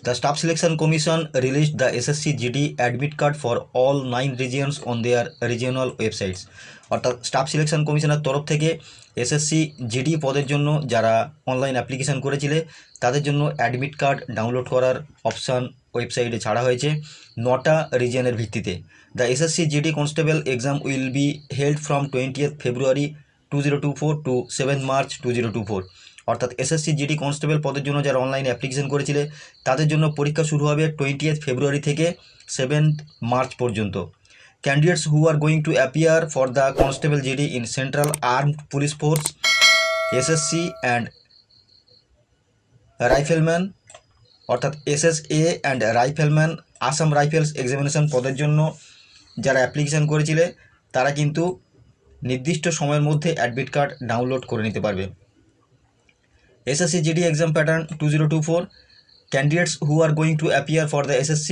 The Staff Selection Commission released the SSC GD admit card for all 9 regions on their regional websites. অর্থাৎ staff selection কমিশনের তরফ থেকে SSC GD পদের জন্য যারা অনলাইন অ্যাপ্লিকেশন করেছিলে তাদের জন্য অ্যাডমিট কার্ড ডাউনলোড করার অপশান ওয়েবসাইটে ছাড়া হয়েছে 9টা রিজিয়নের ভিত্তিতে। The SSC GD constable exam will be held from 20th February 2024 to 7th March 2024। অর্থাৎ এসএসসি জিডি কনস্টেবল পদের জন্য যারা অনলাইনে অ্যাপ্লিকেশন করেছিলে তাদের জন্য পরীক্ষা শুরু হবে 20th February থেকে 7th March পর্যন্ত। Candidates who are going to appear for the Constable GD in Central Armed Police Force, SSC and Rifleman অর্থাৎ SSA and Rifleman Assam rifles examination পদের জন্য যারা অ্যাপ্লিকেশন করেছিলে তারা কিন্তু নির্দিষ্ট সময়ের মধ্যে অ্যাডমিট কার্ড ডাউনলোড করে নিতে পারবে। SSC GD exam pattern 2024. Candidates who are going to appear for the SSC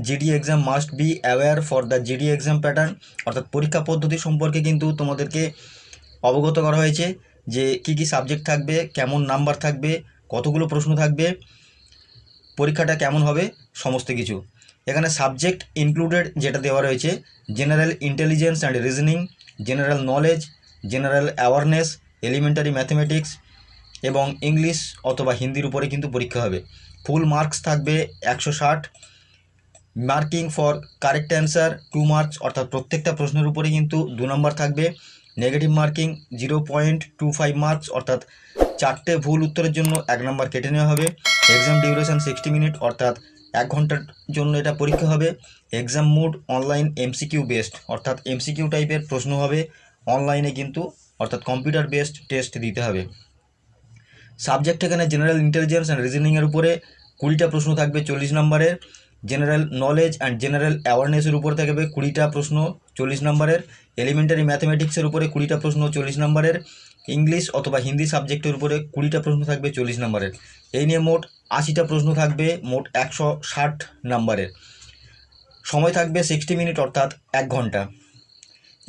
GD exam must be aware for the GD exam pattern অর্থাৎ পরীক্ষা পদ্ধতি সম্পর্কে কিন্তু তোমাদেরকে অবগত করা হয়েছে যে কি কি সাবজেক্ট থাকবে, কেমন নাম্বার থাকবে, কতগুলো প্রশ্ন থাকবে, পরীক্ষাটা কেমন হবে, সমস্ত কিছু। এখানে সাবজেক্ট ইনক্লুডেড যেটা দেওয়া রয়েছে general intelligence and reasoning, general knowledge, general awareness, elementary mathematics এবং ইংলিশ অথবা হিন্দির উপরে কিন্তু পরীক্ষা হবে। ফুল মার্কস থাকবে 160, marking for correct answer 2 marks অর্থাৎ প্রত্যেকটা প্রশ্নের উপরে কিন্তু 2 নম্বর থাকবে। নেগেটিভ মার্কিং 0.25 মার্কস অর্থাৎ 4টে ভুল উত্তরের জন্য 1 নম্বর কেটে নেওয়া হবে। এক্সাম ডিউরেশন 60 মিনিট অর্থাৎ 1 ঘন্টার জন্য এটা পরীক্ষা হবে। Exam mode online MCQ based অর্থাৎ এমসিকিউ টাইপের প্রশ্ন হবে অনলাইনে কিন্তু অর্থাৎ কম্পিউটার বেসড টেস্ট দিতে হবে। সাবজেক্ট এখানে জেনারেল ইন্টেলিজেন্স অ্যান্ড রিজনিংয়ের উপরে 20টা প্রশ্ন থাকবে 40 নম্বরের, জেনারেল নলেজ অ্যান্ড জেনারেল অ্যাওয়ারনেসের উপরে থাকবে 20টা প্রশ্ন 40 নম্বরের, এলিমেন্টারি ম্যাথমেটিক্সের উপরে 20টা প্রশ্ন 40 নম্বরের, ইংলিশ অথবা হিন্দি সাবজেক্টের উপরে 20টা প্রশ্ন থাকবে 40 নম্বরের। এই নিয়ে মোট 80টা প্রশ্ন থাকবে মোট 160 নম্বরের। সময় থাকবে 60 মিনিট অর্থাৎ 1 ঘন্টা।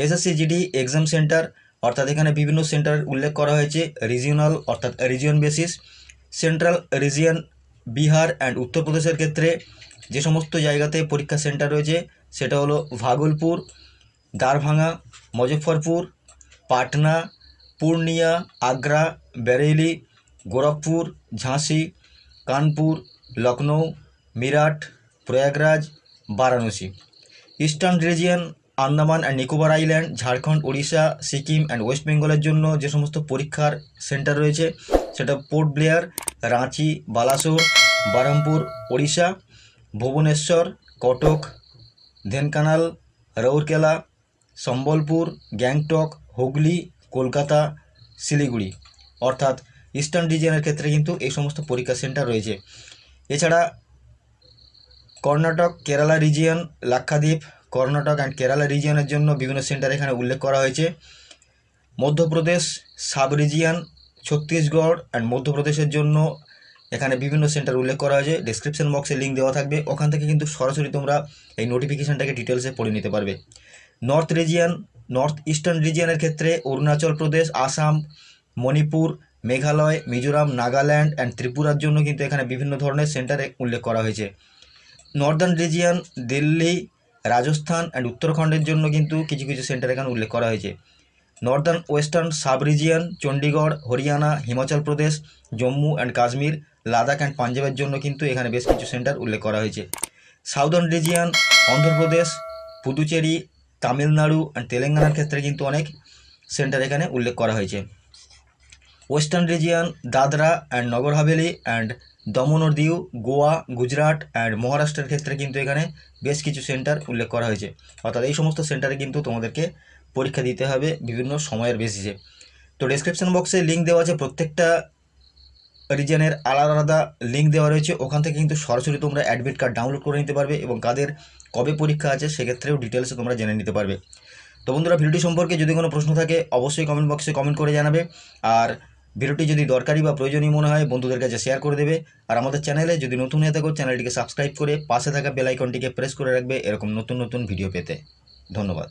এসএসসি জিডি এক্সাম সেন্টার অর্থাৎ এখানে বিভিন্ন সেন্টার উল্লেখ করা হয়েছে রিজিওনাল অর্থাৎ region basis. Central region Bihar and উত্তরপ্রদেশের ক্ষেত্রে যে সমস্ত জায়গাতে পরীক্ষা সেন্টার রয়েছে সেটা হলো ভাগলপুর, দারভাঙ্গা, মুজফ্ফরপুর, পাটনা, পূর্ণিয়া, আগ্রা, বেরেলি, গোরখপুর, ঝাঁসি, Kanpur, Lucknow, Meerut, Prayagraj, Varanasi. Eastern region Andaman and Nicobar island, Jharkhand, Odisha, Sikkim and West বেঙ্গলের জন্য যে সমস্ত পরীক্ষার সেন্টার রয়েছে সেটা পোর্ট ব্লেয়ার, রাঁচি, বালাসোর, বহরমপুর ওড়িশা, ভুবনেশ্বর, কটক, ঢেনকানাল, রাউরকেলা, সম্বলপুর, গ্যাংটক, হুগলি, কলকাতা, শিলিগুড়ি অর্থাৎ ইস্টার্ন রিজিয়নের ক্ষেত্রে কিন্তু এই সমস্ত পরীক্ষা সেন্টার রয়েছে। এছাড়া কর্ণাটক, কেরালা রিজিয়ন, লাক্ষাদ্বীপ, কর্ণাটক অ্যান্ড কেরালা রিজিয়নের জন্য বিভিন্ন সেন্টার এখানে উল্লেখ করা হয়েছে। Madhya Pradesh sub region, Chhattisgarh and মধ্যপ্রদেশের জন্য এখানে বিভিন্ন সেন্টার উল্লেখ করা হয়েছে। ডেসক্রিপশন বক্সে লিঙ্ক দেওয়া থাকবে, ওখান থেকে কিন্তু সরাসরি তোমরা এই নোটিফিকেশানটাকে ডিটেলসে পড়ে নিতে পারবে। নর্থ রিজিয়ন, নর্থ ইস্টার্ন রিজিয়নের ক্ষেত্রে অরুণাচল প্রদেশ, আসাম, মণিপুর, মেঘালয়, মিজোরাম, নাগাল্যান্ড অ্যান্ড ত্রিপুরার জন্য কিন্তু এখানে বিভিন্ন ধরনের সেন্টার উল্লেখ করা হয়েছে। Northern region Delhi, Rajasthan and উত্তরাখণ্ডের জন্য কিন্তু কিছু কিছু সেন্টার এখানে উল্লেখ করা হয়েছে। Northern western sub region Chandigarh, Haryana, Himachal Pradesh, Jammu and Kashmir, Ladakh and পাঞ্জাবের জন্য কিন্তু এখানে বেশ কিছু সেন্টার উল্লেখ করা হয়েছে। Southern region Andhra Pradesh, Puducherry, Tamil Nadu and তেলেঙ্গানার ক্ষেত্রে কিন্তু অনেক সেন্টার এখানে উল্লেখ করা হয়েছে। Western region Dadra and Nagar Haveli and দমন ও দিউ, গোয়া, গুজরাট অ্যান্ড মহারাষ্ট্রের ক্ষেত্রে কিন্তু এখানে বেশ কিছু সেন্টার উল্লেখ করা হয়েছে। অর্থাৎ এই সমস্ত সেন্টারে কিন্তু তোমাদেরকে পরীক্ষা দিতে হবে বিভিন্ন সময়ের বেসিসে। তো ডেসক্রিপশন বক্সে লিঙ্ক দেওয়া আছে, প্রত্যেকটা রিজিয়নের আলাদা আলাদা লিঙ্ক দেওয়া রয়েছে, ওখান থেকে কিন্তু সরাসরি তোমরা অ্যাডমিট কার্ড ডাউনলোড করে নিতে পারবে এবং কাদের কবে পরীক্ষা আছে সেক্ষেত্রেও ডিটেলসে তোমরা জেনে নিতে পারবে। তো বন্ধুরা, ভিডিওটি সম্পর্কে যদি কোনো প্রশ্ন থাকে অবশ্যই কমেন্ট বক্সে কমেন্ট করে জানাবে, আর ভিডিওটি যদি দরকারি বা প্রয়োজনীয় মনে হয় বন্ধুদের কাছে শেয়ার করে দেবে। আর আমাদের চ্যানেলে যদি নতুন হয়ে থাকো চ্যানেলটিকে সাবস্ক্রাইব করে পাশে থাকা বেল আইকনটিকে প্রেস করে রাখবে এরকম নতুন নতুন ভিডিও পেতে। ধন্যবাদ।